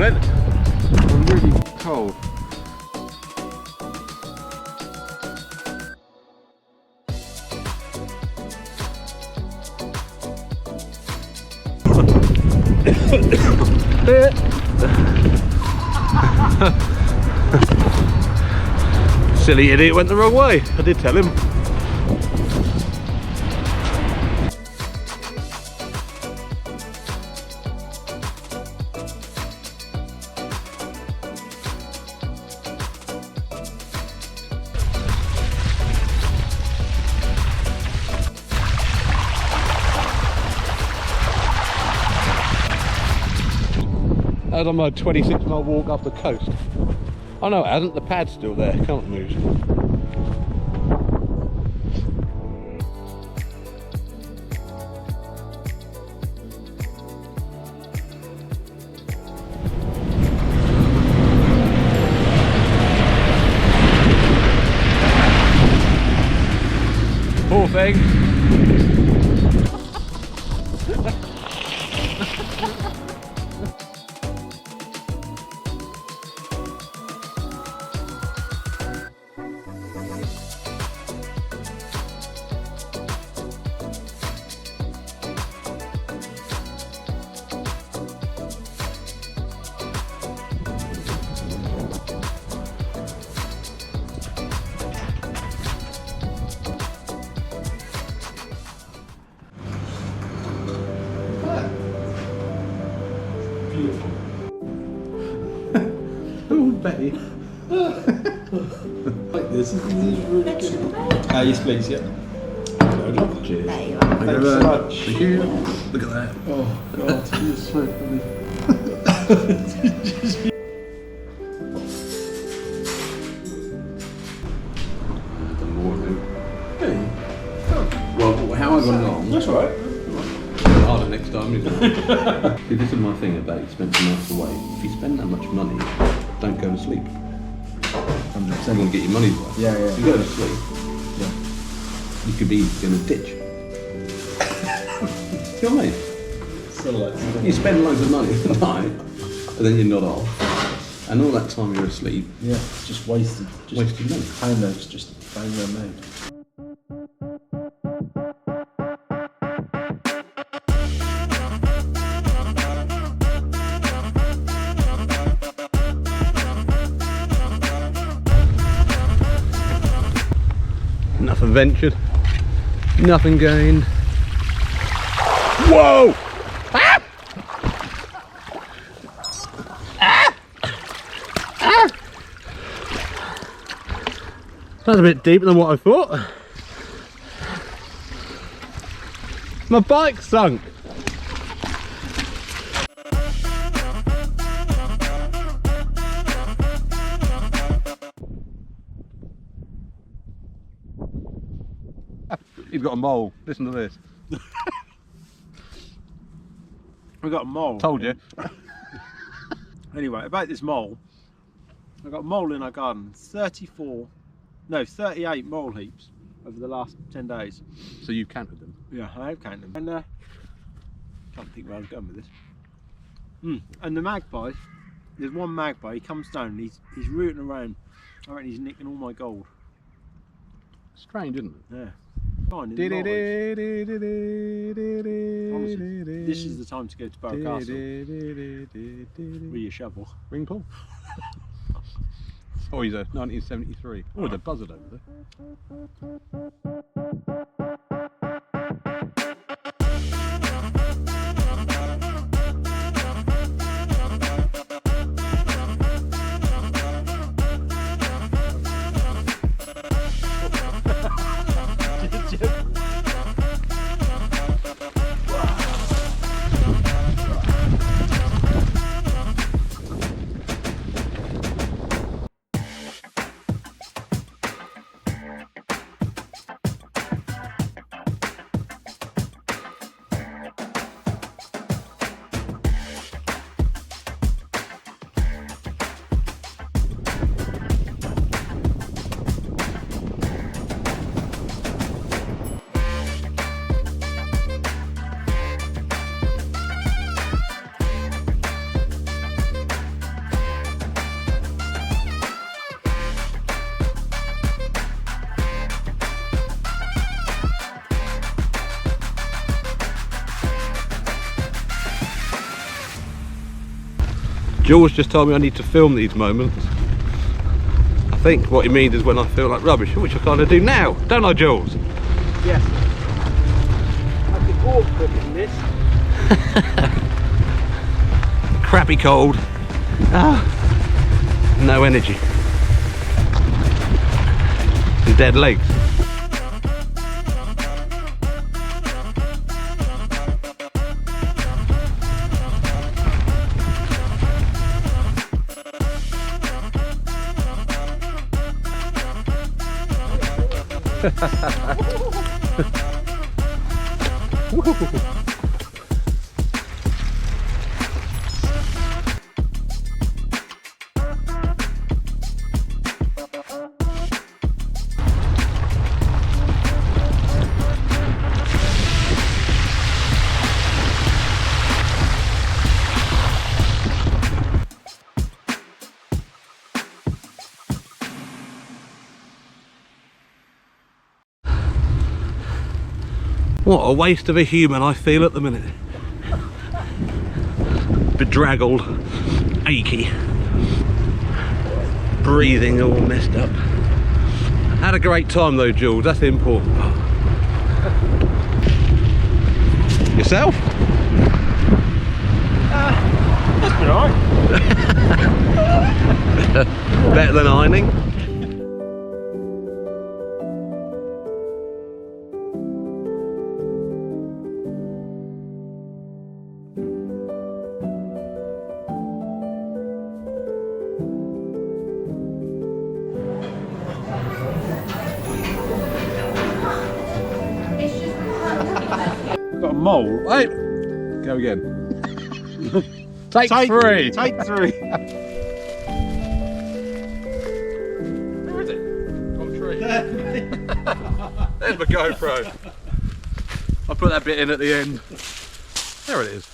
then. I'm really cold. Silly idiot went the wrong way. I did tell him. I was on my 26-mile walk up the coast. Oh no, it hasn't. The pad's still there. Can't move. Poor thing. Beautiful. Oh, Betty. Like this is really good. Yes, please, yeah. Cheers. There you are. Thanks so much. Thank you. Look at that. Oh, God, you're so funny. Hey. Well, how I got along? That's all right. Harder next time, isn't it? See, this is my thing about expensive nights away. If you spend that much money, don't go to sleep. I'm not saying you want to get your money's worth. Yeah, yeah. If you go to sleep, you could be in a ditch. You know what I mean? So like, You spend loads of money at night, and then you're not off. And all that time you're asleep, yeah, it's just wasted. Just wasted money. Home notes just bang their made. Nothing ventured, nothing gained. Whoa! Ah! Ah! Ah! That's a bit deeper than what I thought. My bike sunk. You've got a mole. Listen to this. We got a mole. Told you. Anyway, about this mole, I got a mole in our garden. 38 mole heaps over the last 10 days. So you counted them? Yeah, I have counted them. And can't think where I was going with this. And the magpie, there's one magpie. He comes down and he's rooting around. I reckon he's nicking all my gold. Strange, isn't it? Yeah. Fine, in knowledge. Honestly, this is the time to go to Barrow Castle with your shovel. Ring Paul. Oh, he's a 1973. Oh, the buzzard over there. Jules just told me I need to film these moments. I think what he means is when I feel like rubbish, which I kind of do now, don't I, Jules? Yes. I've been awkward in this. Crappy cold. No energy. And dead legs. What a waste of a human I feel at the minute. Bedraggled, achy, breathing all messed up. Had a great time though, Jules, that's the important part. Yourself? That's been alright. Better than ironing? Got a mole. Wait! Go again. Take three! Take three. Where is it? On tree. There's my GoPro. I'll put that bit in at the end. There it is.